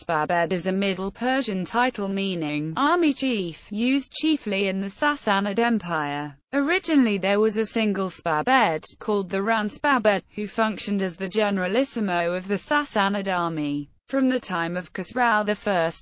Spahbed is a Middle Persian title meaning army chief, used chiefly in the Sassanid Empire. Originally there was a single Spahbed, called the Spahbed, who functioned as the generalissimo of the Sassanid army. From the time of Khosrau I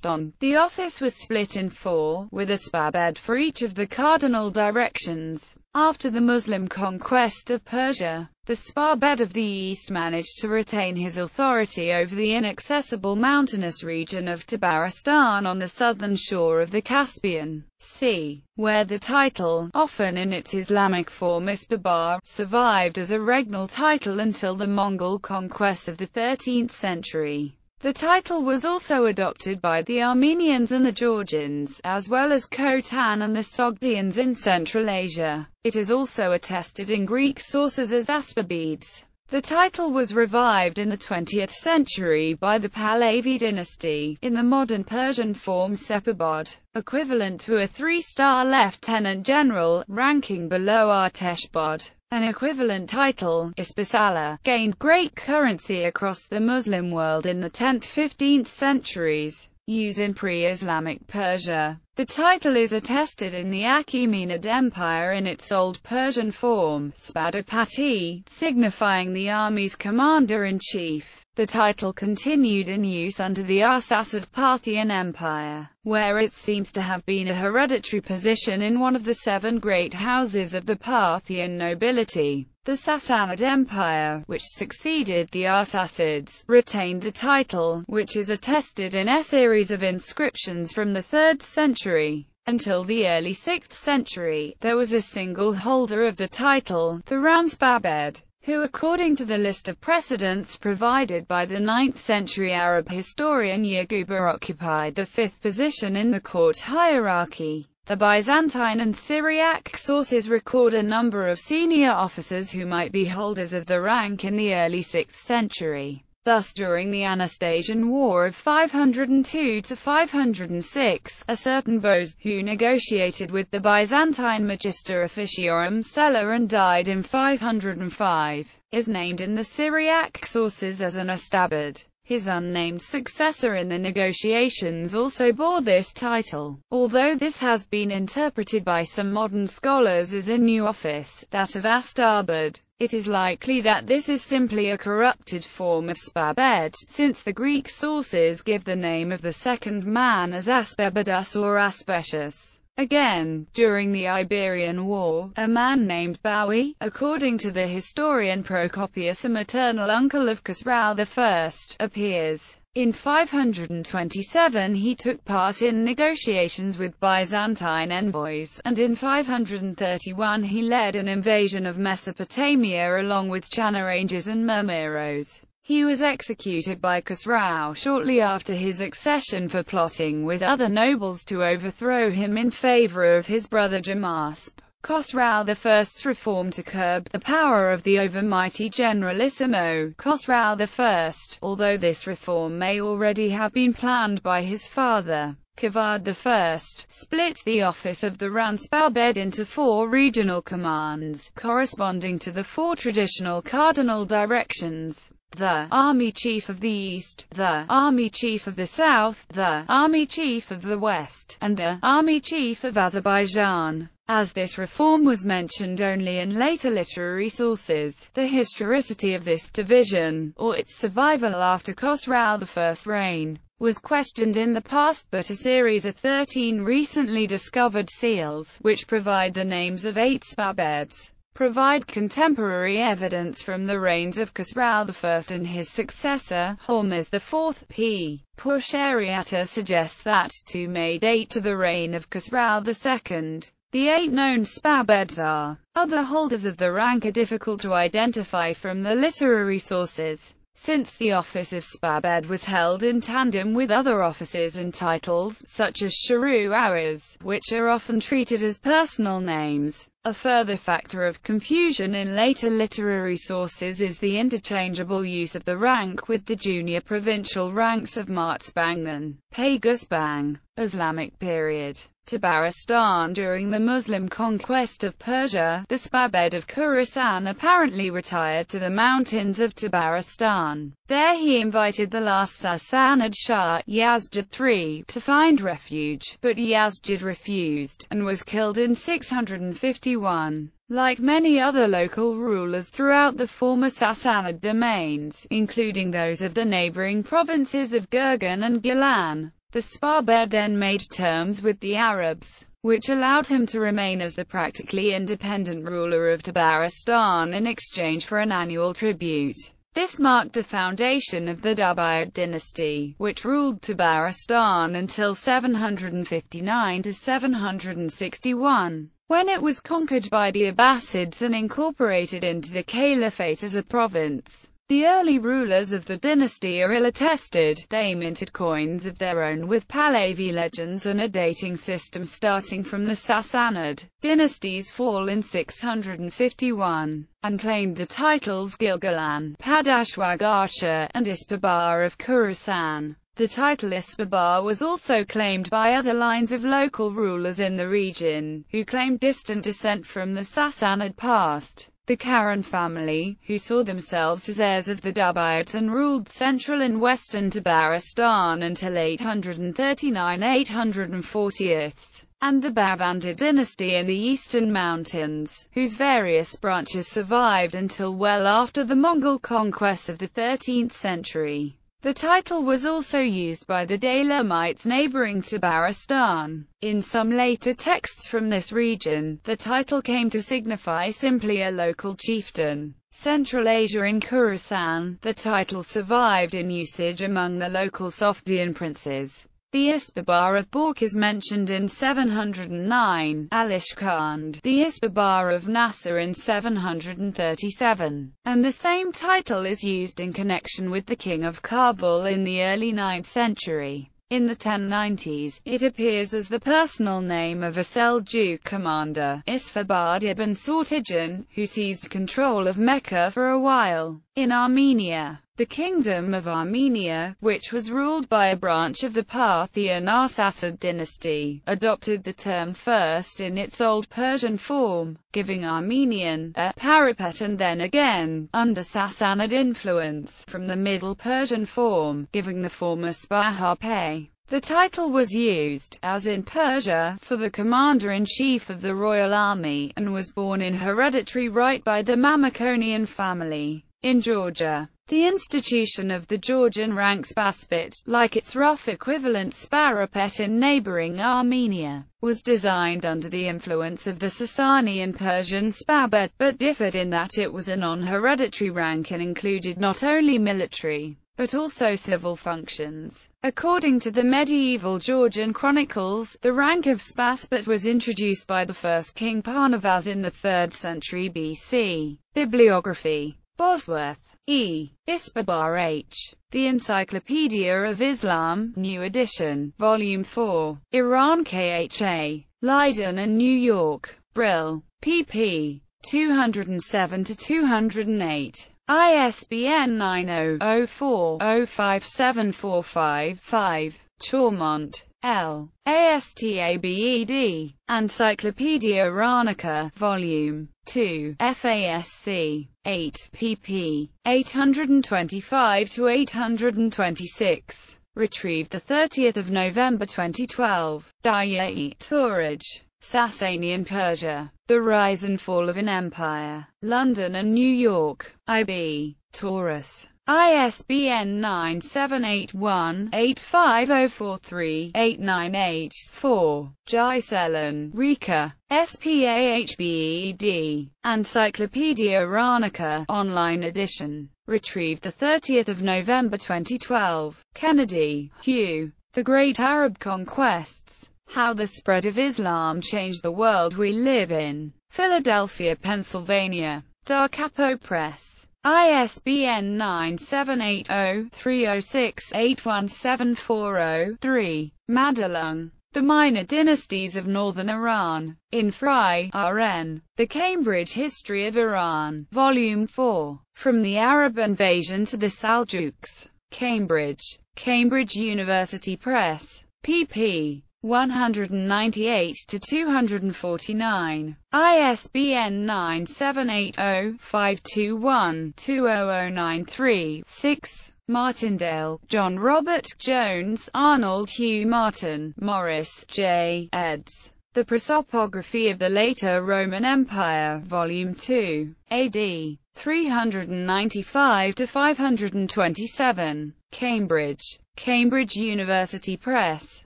on, the office was split in four, with a Spahbed for each of the cardinal directions. After the Muslim conquest of Persia, the Spahbed of the East managed to retain his authority over the inaccessible mountainous region of Tabaristan on the southern shore of the Caspian Sea, where the title, often in its Islamic form Isbabar, survived as a regnal title until the Mongol conquest of the 13th century. The title was also adopted by the Armenians and the Georgians, as well as Khotan and the Sogdians in Central Asia. It is also attested in Greek sources as Aspabedes. The title was revived in the 20th century by the Pahlavi dynasty, in the modern Persian form Sepabod, equivalent to a 3-star lieutenant general, ranking below Arteshbod. An equivalent title, Isbasala, gained great currency across the Muslim world in the 10th–15th centuries. Used in pre-Islamic Persia, the title is attested in the Achaemenid Empire in its Old Persian form, Spadapati, signifying the army's commander-in-chief. The title continued in use under the Arsacid Parthian Empire, where it seems to have been a hereditary position in one of the 7 great houses of the Parthian nobility. The Sassanid Empire, which succeeded the Arsacids, retained the title, which is attested in a series of inscriptions from the 3rd century. Until the early 6th century, there was a single holder of the title, the Spahbed, who according to the list of precedents provided by the 9th century Arab historian Yaguba occupied the 5th position in the court hierarchy. The Byzantine and Syriac sources record a number of senior officers who might be holders of the rank in the early 6th century. Thus, during the Anastasian War of 502–506, a certain Bose, who negotiated with the Byzantine Magister Officiorum Sella and died in 505, is named in the Syriac sources as an Astabid. His unnamed successor in the negotiations also bore this title, although this has been interpreted by some modern scholars as a new office, that of Astabid. It is likely that this is simply a corrupted form of Spahbed, since the Greek sources give the name of the second man as Aspebedus or Aspecius. Again, during the Iberian War, a man named Bawi, according to the historian Procopius, a maternal uncle of Khosrau I, appears. In 527 he took part in negotiations with Byzantine envoys, and in 531 he led an invasion of Mesopotamia along with Chanaranges and Murmeros. He was executed by Khosrau shortly after his accession for plotting with other nobles to overthrow him in favor of his brother Jamasp. Khosrau I's reform to curb the power of the overmighty generalissimo, Khosrau I, although this reform may already have been planned by his father, Kavad I, split the office of the Spahbed into 4 regional commands, corresponding to the 4 traditional cardinal directions: the Army Chief of the East, the Army Chief of the South, the Army Chief of the West, and the Army Chief of Azerbaijan. As this reform was mentioned only in later literary sources, the historicity of this division, or its survival after Khosrau I's reign, was questioned in the past, but a series of 13 recently discovered seals, which provide the names of 8 Spahbeds, provide contemporary evidence from the reigns of Khosrau I and his successor, Hormuz IV. P. Pushariata suggests that, 2 may date to the reign of Khosrau II. The 8 known Spahbeds are. Other holders of the rank are difficult to identify from the literary sources, since the office of Spahbed was held in tandem with other offices and titles, such as Sharu Awaz, which are often treated as personal names. A further factor of confusion in later literary sources is the interchangeable use of the rank with the junior provincial ranks of Marzbang and Pagusbang. Islamic period. Tabaristan. During the Muslim conquest of Persia, the Spahbed of Khorasan apparently retired to the mountains of Tabaristan. There he invited the last Sassanid Shah, Yazid III, to find refuge, but Yazid refused, and was killed in 651. Like many other local rulers throughout the former Sassanid domains, including those of the neighboring provinces of Gurgan and Gilan, the Spahbed then made terms with the Arabs, which allowed him to remain as the practically independent ruler of Tabaristan in exchange for an annual tribute. This marked the foundation of the Ubaid dynasty, which ruled Tabaristan until 759 to 761, when it was conquered by the Abbasids and incorporated into the Caliphate as a province. The early rulers of the dynasty are ill-attested. They minted coins of their own with Pahlavi legends and a dating system starting from the Sassanid dynasty's fall in 651, and claimed the titles Gilgalan, Padashwar and Ispabar of Khorasan. The title Ispabar was also claimed by other lines of local rulers in the region, who claimed distant descent from the Sassanid past. The Karen family, who saw themselves as heirs of the Ubayds and ruled central and western Tabaristan until 839–840, and the Babanda dynasty in the eastern mountains, whose various branches survived until well after the Mongol conquest of the 13th century. The title was also used by the Daylamites neighboring Tabaristan. In some later texts from this region, the title came to signify simply a local chieftain. Central Asia in Khorasan, the title survived in usage among the local Sogdian princes. The Ispabar of Balkh is mentioned in 709, Alishkand, the Ispabar of Nasser in 737, and the same title is used in connection with the king of Kabul in the early 9th century. In the 1090s, it appears as the personal name of a Seljuk commander, Isfabard ibn Sortijan, who seized control of Mecca for a while. In Armenia, the Kingdom of Armenia, which was ruled by a branch of the Parthian Arsacid dynasty, adopted the term first in its Old Persian form, giving Armenian a parapet, and then again, under Sassanid influence, from the Middle Persian form, giving the former Spahbed. The title was used, as in Persia, for the commander-in-chief of the royal army, and was borne in hereditary right by the Mamikonian family. In Georgia, the institution of the Georgian rank Spahbed, like its rough equivalent Sparapet in neighboring Armenia, was designed under the influence of the Sasanian Persian Spahbed, but differed in that it was a non-hereditary rank and included not only military, but also civil functions. According to the medieval Georgian chronicles, the rank of Spahbed was introduced by the first king Parnavaz in the 3rd century BC. Bibliography: Bosworth, E. Ispabar H. The Encyclopedia of Islam, New Edition, Volume 4, Iran KHA, Leiden and New York, Brill, pp. 207–208. ISBN 90-04-05745-5. Chaumont, L. ASTABED. Encyclopaedia Iranica, Volume 2, FASC. 8, pp. 825–826. Retrieved 30 November 2012. Dayat Touraj. Sasanian Persia. The Rise and Fall of an Empire. London and New York. IB. Taurus. ISBN 978-1-85043-898-4. Giselan, Rika. Spahbed. Encyclopaedia Iranica, online edition. Retrieved 30 November 2012. Kennedy, Hugh. The Great Arab Conquests. How the Spread of Islam Changed the World We Live In. Philadelphia, Pennsylvania. Da Capo Press. ISBN 978-0-306-81740-3. Madalung. The Minor Dynasties of Northern Iran. In Frye, R.N. The Cambridge History of Iran. Volume 4. From the Arab Invasion to the Seljuks. Cambridge. Cambridge University Press. pp. 198–249. ISBN 978-0-521-20093-6. Martindale, John Robert, Jones, Arnold Hugh Martin, Morris, J. eds. The Prosopography of the Later Roman Empire, Volume 2, AD 395–527, Cambridge, Cambridge University Press.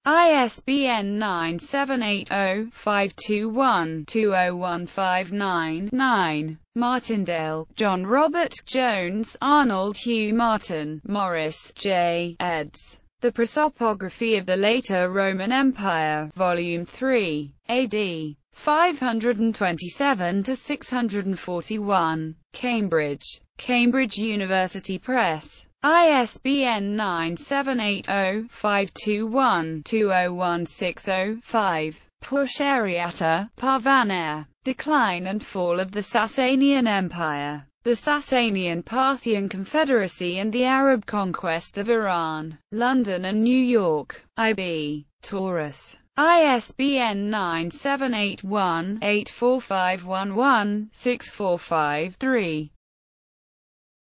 ISBN 978-0-521-20159-9. Martindale, John Robert, Jones, Arnold Hugh Martin, Morris, J. eds. The Prosopography of the Later Roman Empire, Volume 3, AD 527–641, Cambridge, Cambridge University Press. ISBN 978-0-521-20160-5. Pushariata, Parvaneh. Decline and Fall of the Sasanian Empire. The Sasanian-Parthian Confederacy and the Arab Conquest of Iran. London and New York. I.B. Taurus. ISBN 978-1-84511-645-3.